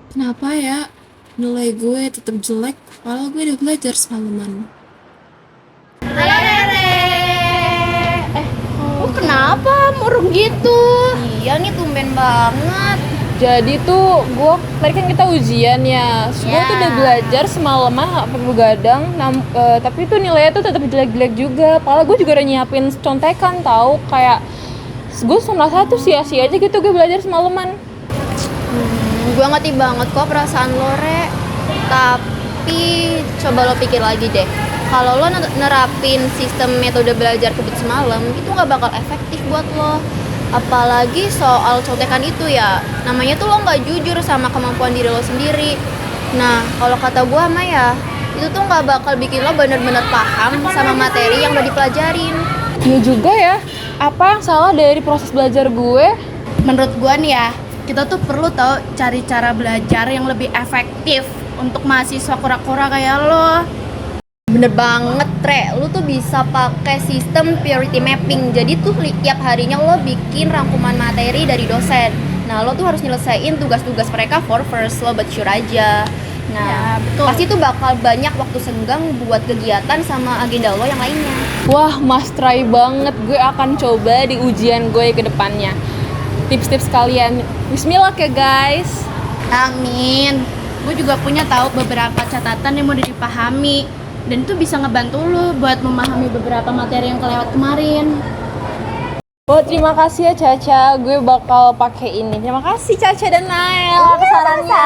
Kenapa ya nilai gue tetap jelek padahal gue udah belajar semalaman? Halo Rere. Lu Oh, kenapa murung gitu? Iya nih tumben banget. Jadi tuh gue tadi kan kita ujian ya, gue tuh udah belajar semalaman nggak perlu begadang, tapi tuh nilainya tuh tetap jelek-jelek juga. Padahal gue juga udah nyiapin contekan tahu kayak gue merasa tuh sia-sia aja gitu gue belajar semalaman. Gue ngerti banget kok perasaan lo, Re. Tapi coba lo pikir lagi deh. Kalau lo nerapin sistem metode belajar kebut semalam, itu nggak bakal efektif buat lo. Apalagi soal contekan itu ya, namanya tuh lo nggak jujur sama kemampuan diri lo sendiri. Nah, kalau kata gue mah ya, itu tuh nggak bakal bikin lo bener-bener paham sama materi yang udah dipelajarin. Iya juga ya, apa yang salah dari proses belajar gue? Menurut gua nih ya, kita tuh perlu tahu cari cara belajar yang lebih efektif untuk mahasiswa kura-kura kayak lo. Bener banget, Tre. Lu tuh bisa pakai sistem priority mapping. Jadi tuh tiap harinya lo bikin rangkuman materi dari dosen. Nah, lo tuh harus nyelesain tugas-tugas mereka for first. Lo but sure aja. Nah, Ya, betul. pasti tuh bakal banyak waktu senggang buat kegiatan sama agenda lo yang lainnya. Wah, must try banget. Gue akan coba di ujian gue ke depannya. Tips-tips kalian. Bismillah ya guys. Amin. Gue juga punya tahu beberapa catatan yang mudah dipahami dan itu bisa ngebantu lo buat memahami beberapa materi yang kelewat kemarin. Oh, terima kasih ya Caca. Gue bakal pakai ini. Terima kasih Caca dan Nael atas sarannya.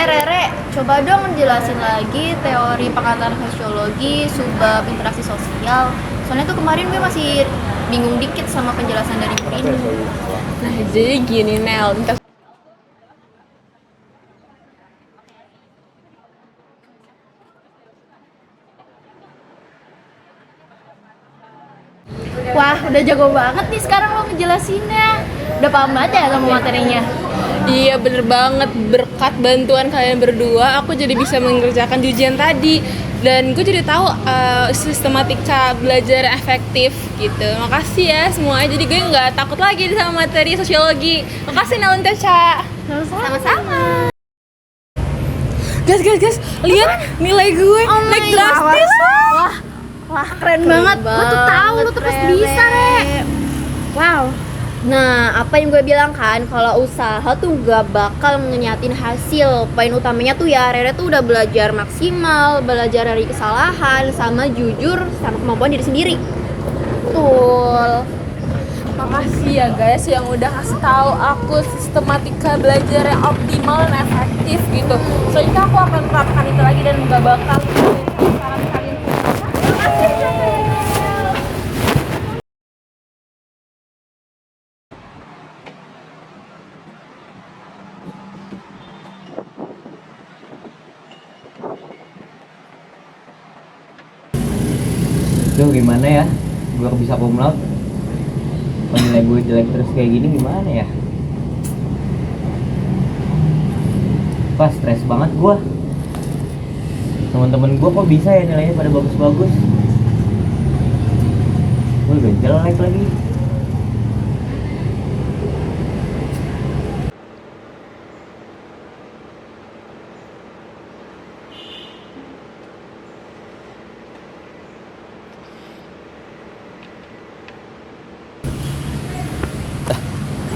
Rere, coba dong jelasin lagi teori pengantar sosiologi, subbab interaksi sosial. Soalnya tuh kemarin gue masih bingung dikit sama penjelasan dari Bu Rini. Nah, jadi gini Nel. Wah, udah jago banget nih sekarang lo ngejelasinnya. Udah paham banget ya sama materinya. Iya bener banget, berkat bantuan kalian berdua aku jadi bisa mengerjakan ujian tadi. Dan gue jadi tahu sistematika belajar efektif gitu. Makasih ya semuanya, jadi gue nggak takut lagi sama materi sosiologi. Makasih Nel dan Caca. Sama-sama. Guys, lihat nilai gue naik drastis. Wah, keren banget. Lo tuh tahu, lo tuh pasti bisa, Re. Wow. Nah, apa yang gue bilang kan, kalau usaha tuh gak bakal ngenyatin hasil. Poin utamanya tuh ya, Rere tuh udah belajar maksimal, belajar dari kesalahan, sama jujur, sama kemampuan diri sendiri. Betul. Makasih ya guys yang udah kasih tahu aku sistematika belajar yang optimal dan efektif gitu. Soalnya aku akan terapkan itu lagi dan gak bakal saran kalian. Makasih Caca. Duh gimana ya, gue bisa cum laude. Kalau nilai gue jelek terus kayak gini gimana ya? Pas stres banget gue. Temen-temen gue kok bisa ya nilainya pada bagus-bagus. Gue udah jelek lagi.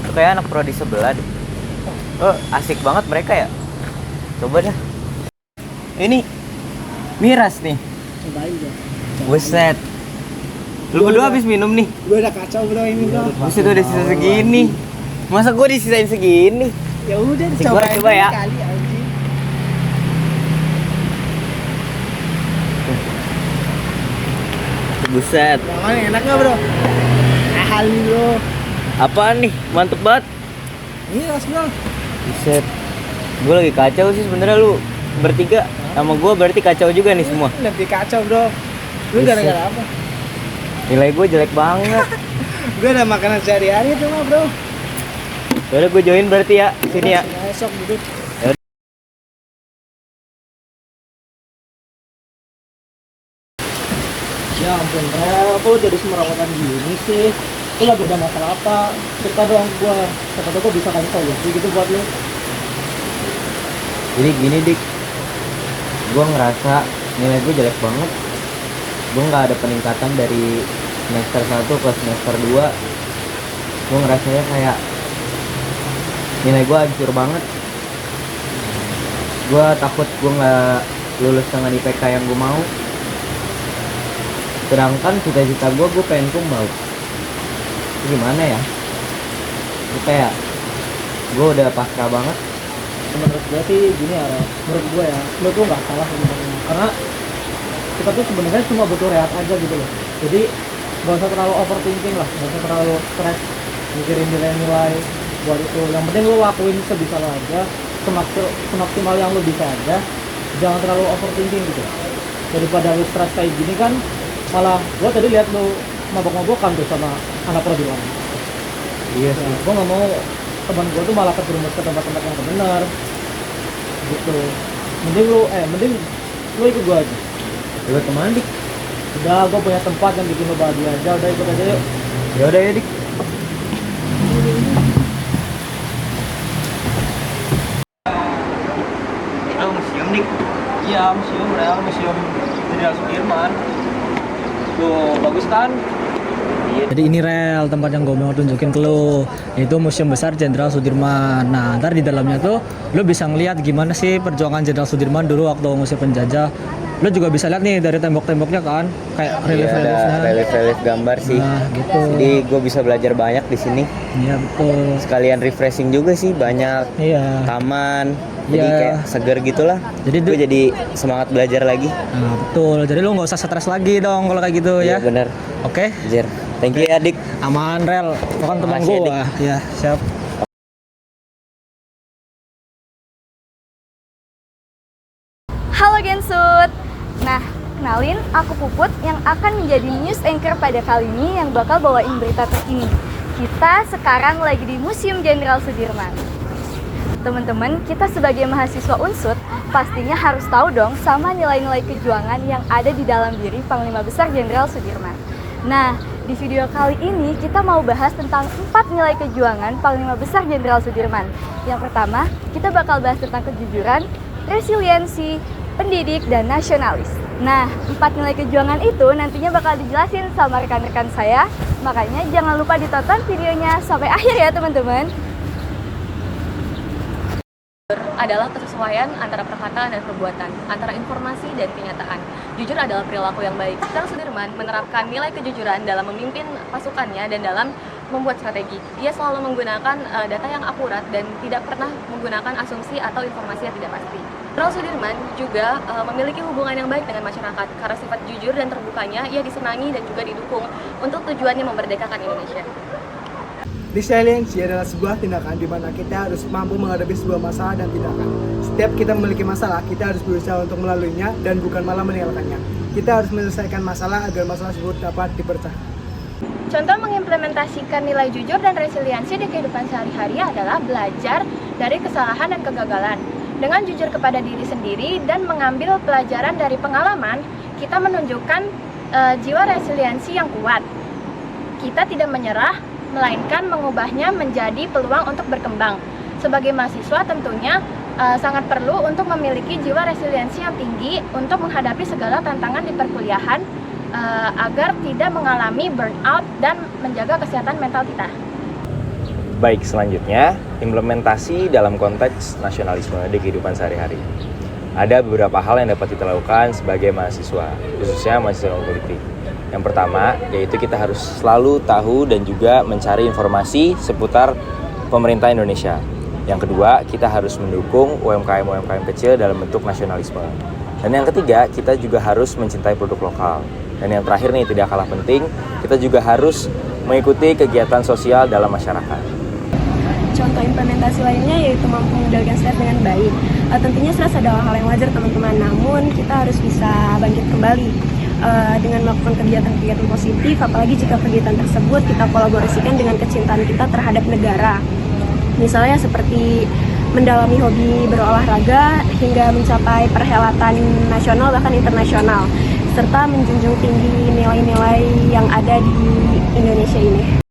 Itu kayak anak prodi sebelah deh. Oh, asik banget mereka ya. Coba dah. Ini miras nih. Cobain deh. Buset. Lu berdua habis minum nih. Gue udah kacau bro ini bro. Buset udah sisa segini. Masa gue disisain segini? Ya udah Asik cobain banget, coba ya. kali anjing. Buset. Yang mana enak nggak bro? Ahli bro. Apaan nih? Mantep banget. Ini ras bro. Buset. Gue lagi kacau sih sebenarnya, lu bertiga sama gue berarti kacau juga nih semua. Lebih kacau bro. Lu Buset. gara-gara apa? Nilai gue jelek banget. Gue ada makanan sehari-hari tuh mah bro. Yaudah gue join berarti ya sini ya. Esok duduk. Ya ampun, Rel, kok jadi semerawatan gini sih? Itu lagi ada masalah apa? Cerita dong gue. Siapa tahu gue bisa kasih solusi gitu buat lu. Jadi gini dik, gue ngerasa nilai gue jelek banget. Gue nggak ada peningkatan dari semester 1 ke semester 2. Gue ngerasanya kayak nilai gue hancur banget. Gue takut gue nggak lulus dengan IPK yang gue mau. Sedangkan cita-cita gue pengen tumbal. Gimana ya? Itu kayak gue udah pasrah banget. Menurut gue sih gini ya, menurut gue ya, lu tuh nggak salah sebenarnya. Karena kita tuh sebenarnya cuma butuh rehat aja gitu loh. Jadi gak usah terlalu overthinking lah, gak usah terlalu stres mikirin nilai-nilai buat itu. Yang penting lu lakuin sebisa lo aja, semaksimal yang lu bisa aja. Jangan terlalu overthinking gitu. Daripada lu stres kayak gini kan, malah gua tadi lihat lu mabok-mabokan tuh sama anak prodi lain. Iya sih. Gua nggak mau teman gua tuh malah terjerumus ke tempat-tempat yang benar gitu. Mending lu ikut gua aja. Ikut kemana dik? Udah, gue punya tempat yang bikin lo bahagia aja. Udah, ikut aja yuk. Ya udah ya dik. Itu museum dik. Iya, museum Jenderal Sudirman. Tuh, bagus kan? Jadi ini rel tempat yang gue mau tunjukin ke lo. Itu Museum Besar Jenderal Sudirman. Nah, ntar di dalamnya tuh lo bisa ngeliat gimana sih perjuangan Jenderal Sudirman dulu waktu ngusir penjajah. Lo juga bisa lihat nih dari tembok-temboknya kan, kayak relief-reliefnya. Relief gambar sih. Nah, gitu. Jadi gue bisa belajar banyak di sini. Iya, betul. Sekalian refreshing juga sih, banyak Iya. taman. Jadi Iya. kayak seger gitulah. Jadi Gue jadi semangat belajar lagi. Nah, betul. Jadi lo nggak usah stres lagi dong kalau kayak gitu Iya ya. bener. Oke? Jer. Thank you ya dik. Aman, Rel. Lo kan teman Makasih ya, gua. Ya, siap. Halo Gensut. Nah, kenalin aku Puput yang akan menjadi news anchor pada kali ini yang bakal bawain berita terkini. Kita sekarang lagi di Museum Jenderal Sudirman. Teman-teman, kita sebagai mahasiswa Unsut pastinya harus tahu dong sama nilai-nilai kejuangan yang ada di dalam diri Panglima Besar Jenderal Sudirman. Nah, di video kali ini kita mau bahas tentang 4 nilai kejuangan Panglima Besar Jenderal Sudirman. Yang pertama, kita bakal bahas tentang kejujuran, resiliensi, pendidik, dan nasionalis. Nah, 4 nilai kejuangan itu nantinya bakal dijelasin sama rekan-rekan saya. Makanya jangan lupa ditonton videonya sampai akhir ya teman-teman. Adalah kesesuaian antara perkataan dan perbuatan, antara informasi dan kenyataan. Jujur adalah perilaku yang baik. Jenderal Sudirman menerapkan nilai kejujuran dalam memimpin pasukannya dan dalam membuat strategi. Dia selalu menggunakan data yang akurat dan tidak pernah menggunakan asumsi atau informasi yang tidak pasti. Jenderal Sudirman juga memiliki hubungan yang baik dengan masyarakat. Karena sifat jujur dan terbukanya, ia disenangi dan juga didukung untuk tujuannya memerdekakan Indonesia. Resiliensi adalah sebuah tindakan di mana kita harus mampu menghadapi sebuah masalah dan tindakan. Setiap kita memiliki masalah, kita harus berusaha untuk melaluinya dan bukan malah meninggalkannya. Kita harus menyelesaikan masalah agar masalah tersebut dapat dipecahkan. Contoh mengimplementasikan nilai jujur dan resiliensi di kehidupan sehari-hari adalah belajar dari kesalahan dan kegagalan. Dengan jujur kepada diri sendiri dan mengambil pelajaran dari pengalaman, kita menunjukkan jiwa resiliensi yang kuat. Kita tidak menyerah, melainkan mengubahnya menjadi peluang untuk berkembang. Sebagai mahasiswa tentunya sangat perlu untuk memiliki jiwa resiliensi yang tinggi untuk menghadapi segala tantangan di perkuliahan agar tidak mengalami burnout dan menjaga kesehatan mental kita. Baik, selanjutnya implementasi dalam konteks nasionalisme di kehidupan sehari-hari. Ada beberapa hal yang dapat kita lakukan sebagai mahasiswa, khususnya mahasiswa politik. Yang pertama, yaitu kita harus selalu tahu dan juga mencari informasi seputar pemerintah Indonesia. Yang kedua, kita harus mendukung UMKM-UMKM kecil dalam bentuk nasionalisme. Dan yang ketiga, kita juga harus mencintai produk lokal. Dan yang terakhir nih, tidak kalah penting, kita juga harus mengikuti kegiatan sosial dalam masyarakat. Contoh implementasi lainnya yaitu mampu mengendalikan stres dengan baik. Tentunya stres adalah hal yang wajar teman-teman, namun kita harus bisa bangkit kembali dengan melakukan kegiatan-kegiatan positif, apalagi jika kegiatan tersebut kita kolaborasikan dengan kecintaan kita terhadap negara. Misalnya seperti mendalami hobi berolahraga hingga mencapai perhelatan nasional bahkan internasional, serta menjunjung tinggi nilai-nilai yang ada di Indonesia ini.